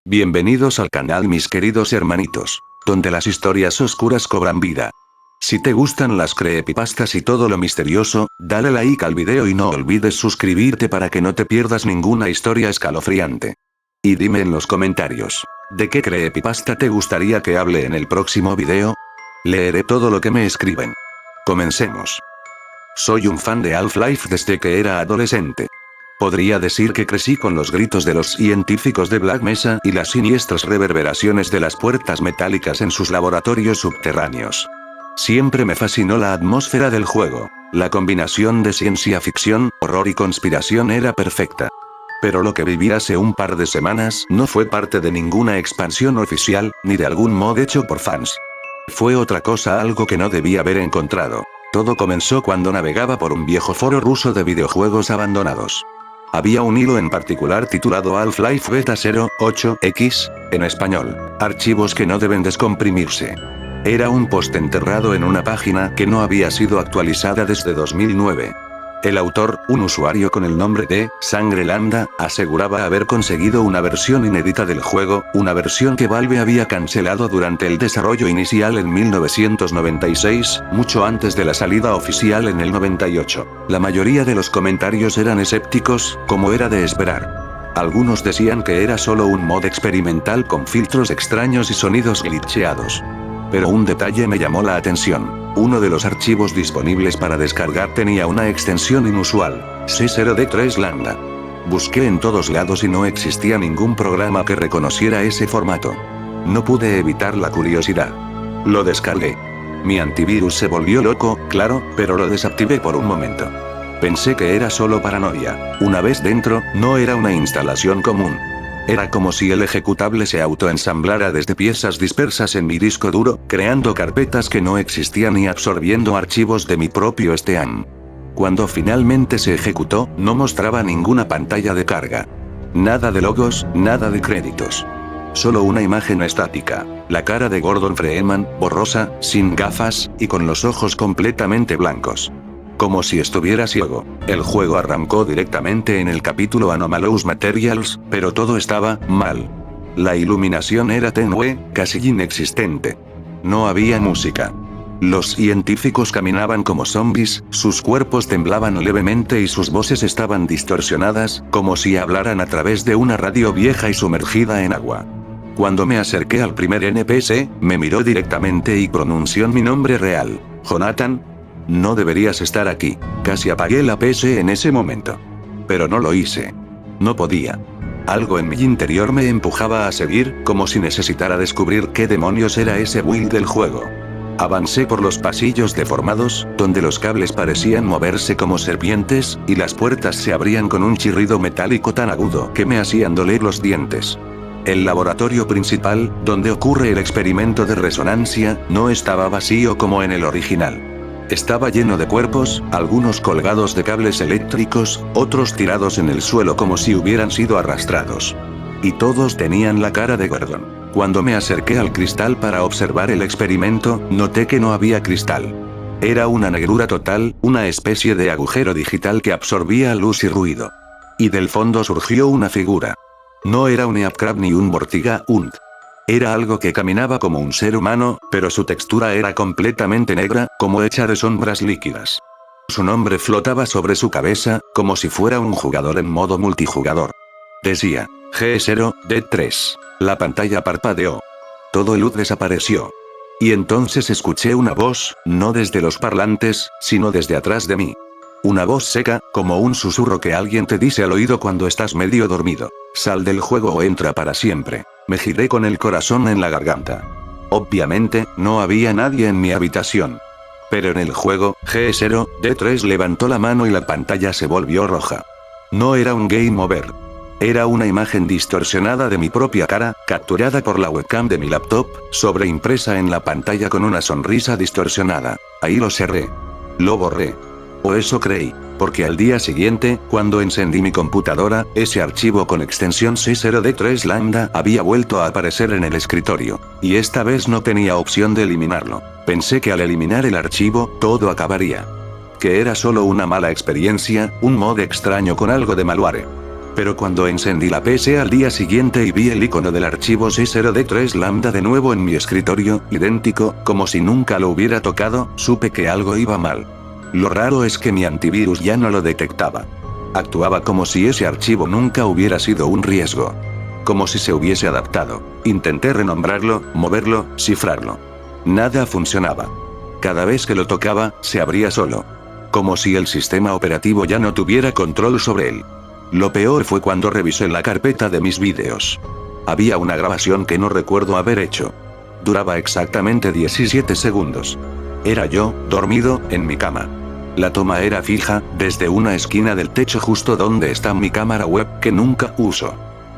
Bienvenidos al canal mis queridos hermanitos, donde las historias oscuras cobran vida. Si te gustan las creepypastas y todo lo misterioso, dale like al video y no olvides suscribirte para que no te pierdas ninguna historia escalofriante. Y dime en los comentarios, ¿de qué creepypasta te gustaría que hable en el próximo video? Leeré todo lo que me escriben. Comencemos. Soy un fan de Half-Life desde que era adolescente. Podría decir que crecí con los gritos de los científicos de Black Mesa y las siniestras reverberaciones de las puertas metálicas en sus laboratorios subterráneos. Siempre me fascinó la atmósfera del juego. La combinación de ciencia ficción, horror y conspiración era perfecta. Pero lo que viví hace un par de semanas no fue parte de ninguna expansión oficial, ni de algún mod hecho por fans. Fue otra cosa, algo que no debía haber encontrado. Todo comenzó cuando navegaba por un viejo foro ruso de videojuegos abandonados. Había un hilo en particular titulado Half-Life Beta 08X, en español, archivos que no deben descomprimirse. Era un post enterrado en una página que no había sido actualizada desde 2009. El autor, un usuario con el nombre de Sangre Lambda, aseguraba haber conseguido una versión inédita del juego, una versión que Valve había cancelado durante el desarrollo inicial en 1996, mucho antes de la salida oficial en el 98. La mayoría de los comentarios eran escépticos, como era de esperar. Algunos decían que era solo un mod experimental con filtros extraños y sonidos glitcheados. Pero un detalle me llamó la atención. Uno de los archivos disponibles para descargar tenía una extensión inusual, C0D3 Lambda. Busqué en todos lados y no existía ningún programa que reconociera ese formato. No pude evitar la curiosidad. Lo descargué. Mi antivirus se volvió loco, claro, pero lo desactivé por un momento. Pensé que era solo paranoia. Una vez dentro, no era una instalación común. Era como si el ejecutable se autoensamblara desde piezas dispersas en mi disco duro, creando carpetas que no existían y absorbiendo archivos de mi propio Steam. Cuando finalmente se ejecutó, no mostraba ninguna pantalla de carga. Nada de logos, nada de créditos. Solo una imagen estática, la cara de Gordon Freeman, borrosa, sin gafas, y con los ojos completamente blancos. Como si estuviera ciego. El juego arrancó directamente en el capítulo Anomalous Materials, pero todo estaba mal. La iluminación era tenue, casi inexistente. No había música. Los científicos caminaban como zombies, sus cuerpos temblaban levemente y sus voces estaban distorsionadas, como si hablaran a través de una radio vieja y sumergida en agua. Cuando me acerqué al primer NPC, me miró directamente y pronunció mi nombre real, Jonathan. No deberías estar aquí. Casi apagué la PC en ese momento. Pero no lo hice. No podía. Algo en mi interior me empujaba a seguir, como si necesitara descubrir qué demonios era ese build del juego. Avancé por los pasillos deformados, donde los cables parecían moverse como serpientes, y las puertas se abrían con un chirrido metálico tan agudo que me hacían doler los dientes. El laboratorio principal, donde ocurre el experimento de resonancia, no estaba vacío como en el original. Estaba lleno de cuerpos, algunos colgados de cables eléctricos, otros tirados en el suelo como si hubieran sido arrastrados. Y todos tenían la cara de Gordon. Cuando me acerqué al cristal para observar el experimento, noté que no había cristal. Era una negrura total, una especie de agujero digital que absorbía luz y ruido. Y del fondo surgió una figura. No era un Earthcraft ni un Vortiga Unt. Era algo que caminaba como un ser humano, pero su textura era completamente negra, como hecha de sombras líquidas. Su nombre flotaba sobre su cabeza, como si fuera un jugador en modo multijugador. Decía, G0D3. La pantalla parpadeó. Todo el luz desapareció. Y entonces escuché una voz, no desde los parlantes, sino desde atrás de mí. Una voz seca, como un susurro que alguien te dice al oído cuando estás medio dormido. Sal del juego o entra para siempre. Me giré con el corazón en la garganta. Obviamente, no había nadie en mi habitación. Pero en el juego, G0D3 levantó la mano y la pantalla se volvió roja. No era un game over. Era una imagen distorsionada de mi propia cara, capturada por la webcam de mi laptop, sobreimpresa en la pantalla con una sonrisa distorsionada. Ahí lo cerré. Lo borré. O eso creí, porque al día siguiente, cuando encendí mi computadora, ese archivo con extensión C0D3 Lambda había vuelto a aparecer en el escritorio, y esta vez no tenía opción de eliminarlo. Pensé que al eliminar el archivo, todo acabaría. Que era solo una mala experiencia, un mod extraño con algo de malware. Pero cuando encendí la PC al día siguiente y vi el icono del archivo C0D3 lambda de nuevo en mi escritorio, idéntico, como si nunca lo hubiera tocado, supe que algo iba mal. Lo raro es que mi antivirus ya no lo detectaba. Actuaba como si ese archivo nunca hubiera sido un riesgo. Como si se hubiese adaptado. Intenté renombrarlo, moverlo, cifrarlo. Nada funcionaba. Cada vez que lo tocaba, se abría solo. Como si el sistema operativo ya no tuviera control sobre él. Lo peor fue cuando revisé la carpeta de mis vídeos. Había una grabación que no recuerdo haber hecho. Duraba exactamente 17 segundos. Era yo, dormido, en mi cama. La toma era fija, desde una esquina del techo justo donde está mi cámara web, que nunca uso.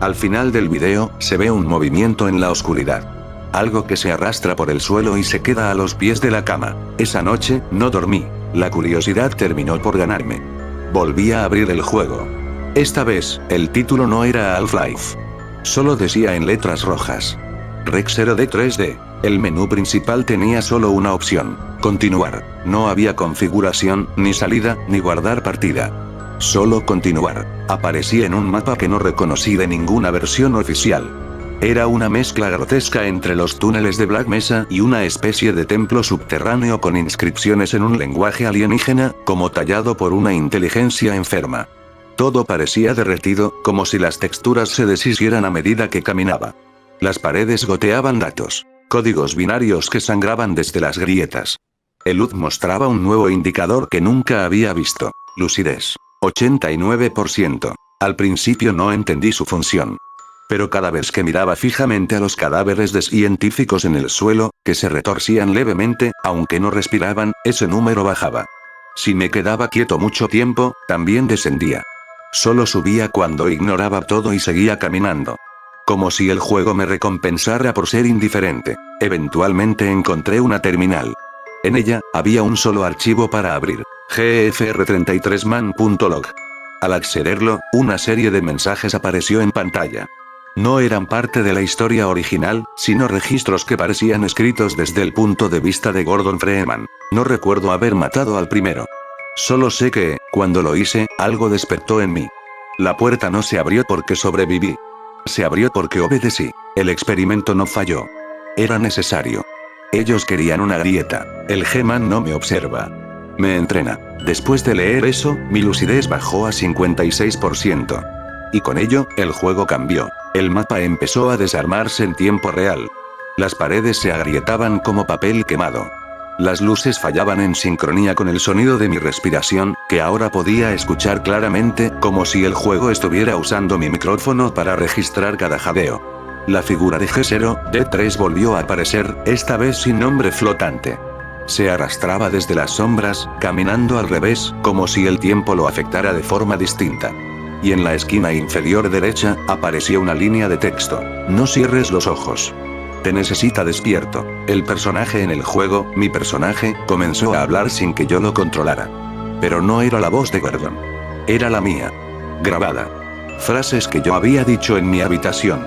Al final del video, se ve un movimiento en la oscuridad. Algo que se arrastra por el suelo y se queda a los pies de la cama. Esa noche, no dormí. La curiosidad terminó por ganarme. Volví a abrir el juego. Esta vez, el título no era Half-Life. Solo decía en letras rojas. Rec 0D3D. El menú principal tenía solo una opción. Continuar. No había configuración, ni salida, ni guardar partida. Solo continuar. Aparecía en un mapa que no reconocí de ninguna versión oficial. Era una mezcla grotesca entre los túneles de Black Mesa y una especie de templo subterráneo con inscripciones en un lenguaje alienígena, como tallado por una inteligencia enferma. Todo parecía derretido, como si las texturas se deshicieran a medida que caminaba. Las paredes goteaban datos, códigos binarios que sangraban desde las grietas. El HUD mostraba un nuevo indicador que nunca había visto. Lucidez. 89%. Al principio no entendí su función. Pero cada vez que miraba fijamente a los cadáveres de científicos en el suelo, que se retorcían levemente, aunque no respiraban, ese número bajaba. Si me quedaba quieto mucho tiempo, también descendía. Solo subía cuando ignoraba todo y seguía caminando. Como si el juego me recompensara por ser indiferente. Eventualmente encontré una terminal. En ella, había un solo archivo para abrir. gfr33man.log. Al accederlo, una serie de mensajes apareció en pantalla. No eran parte de la historia original, sino registros que parecían escritos desde el punto de vista de Gordon Freeman. No recuerdo haber matado al primero. Solo sé que, cuando lo hice, algo despertó en mí. La puerta no se abrió porque sobreviví. Se abrió porque obedecí. El experimento no falló. Era necesario. Ellos querían una grieta. El G-Man no me observa. Me entrena. Después de leer eso, mi lucidez bajó a 56%. Y con ello, el juego cambió. El mapa empezó a desarmarse en tiempo real. Las paredes se agrietaban como papel quemado. Las luces fallaban en sincronía con el sonido de mi respiración, que ahora podía escuchar claramente, como si el juego estuviera usando mi micrófono para registrar cada jadeo. La figura de G0D3 volvió a aparecer, esta vez sin nombre flotante. Se arrastraba desde las sombras, caminando al revés, como si el tiempo lo afectara de forma distinta. Y en la esquina inferior derecha, apareció una línea de texto. No cierres los ojos. Te necesita despierto. El personaje en el juego, mi personaje, comenzó a hablar sin que yo lo controlara. Pero no era la voz de Gordon. Era la mía. Grabada. Frases que yo había dicho en mi habitación.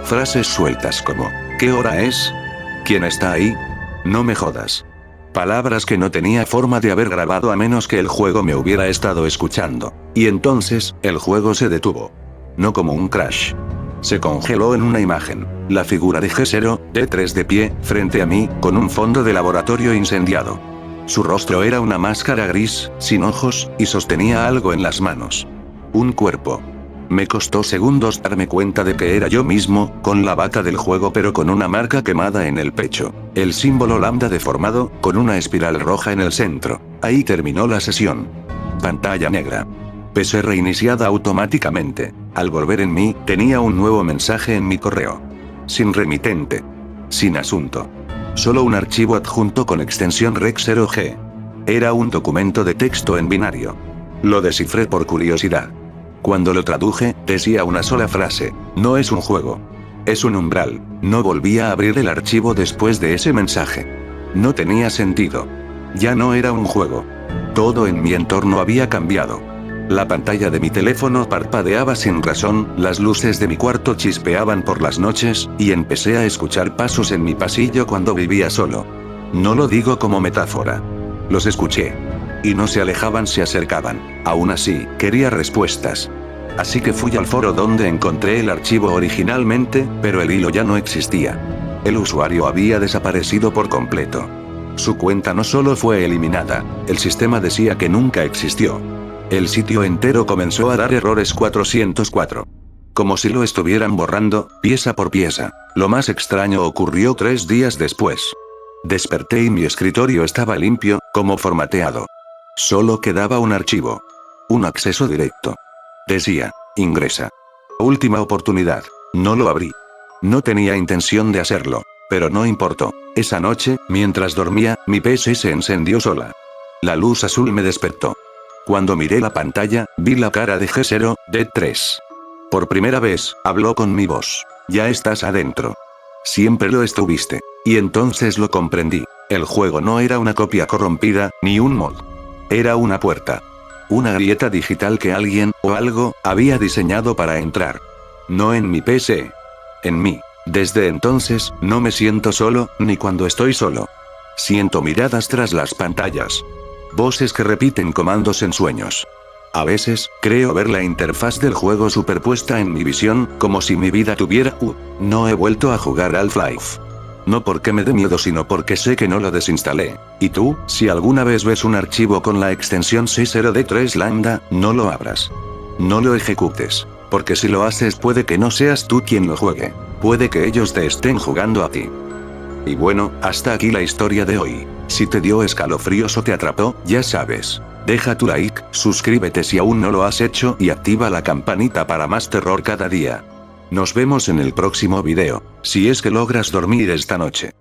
Frases sueltas como, ¿qué hora es? ¿Quién está ahí? No me jodas. Palabras que no tenía forma de haber grabado a menos que el juego me hubiera estado escuchando. Y entonces, el juego se detuvo. No como un crash. Se congeló en una imagen. La figura de G0D3 de pie, frente a mí, con un fondo de laboratorio incendiado. Su rostro era una máscara gris, sin ojos, y sostenía algo en las manos. Un cuerpo. Me costó segundos darme cuenta de que era yo mismo, con la bata del juego pero con una marca quemada en el pecho. El símbolo lambda deformado, con una espiral roja en el centro. Ahí terminó la sesión. Pantalla negra. PC reiniciada automáticamente. Al volver en mí, tenía un nuevo mensaje en mi correo. Sin remitente. Sin asunto. Solo un archivo adjunto con extensión rec0g. Era un documento de texto en binario. Lo descifré por curiosidad. Cuando lo traduje, decía una sola frase. No es un juego. Es un umbral. No volví a abrir el archivo después de ese mensaje. No tenía sentido. Ya no era un juego. Todo en mi entorno había cambiado. La pantalla de mi teléfono parpadeaba sin razón, las luces de mi cuarto chispeaban por las noches, y empecé a escuchar pasos en mi pasillo cuando vivía solo. No lo digo como metáfora. Los escuché. Y no se alejaban, se acercaban. Aún así, quería respuestas. Así que fui al foro donde encontré el archivo originalmente, pero el hilo ya no existía. El usuario había desaparecido por completo. Su cuenta no solo fue eliminada, el sistema decía que nunca existió. El sitio entero comenzó a dar errores 404. Como si lo estuvieran borrando, pieza por pieza. Lo más extraño ocurrió 3 días después. Desperté y mi escritorio estaba limpio, como formateado. Solo quedaba un archivo. Un acceso directo. Decía, ingresa. Última oportunidad. No lo abrí. No tenía intención de hacerlo, pero no importó. Esa noche, mientras dormía, mi PC se encendió sola. La luz azul me despertó. Cuando miré la pantalla, vi la cara de G0, D3. Por primera vez, habló con mi voz. Ya estás adentro. Siempre lo estuviste. Y entonces lo comprendí. El juego no era una copia corrompida, ni un mod. Era una puerta. Una grieta digital que alguien, o algo, había diseñado para entrar. No en mi PC. En mí. Desde entonces, no me siento solo, ni cuando estoy solo. Siento miradas tras las pantallas. Voces que repiten comandos en sueños. A veces, creo ver la interfaz del juego superpuesta en mi visión, como si mi vida tuviera... No he vuelto a jugar Half-Life. No porque me dé miedo, sino porque sé que no lo desinstalé. Y tú, si alguna vez ves un archivo con la extensión C0D3 lambda, no lo abras. No lo ejecutes. Porque si lo haces puede que no seas tú quien lo juegue. Puede que ellos te estén jugando a ti. Y bueno, hasta aquí la historia de hoy. Si te dio escalofríos o te atrapó, ya sabes. Deja tu like, suscríbete si aún no lo has hecho y activa la campanita para más terror cada día. Nos vemos en el próximo video, si es que logras dormir esta noche.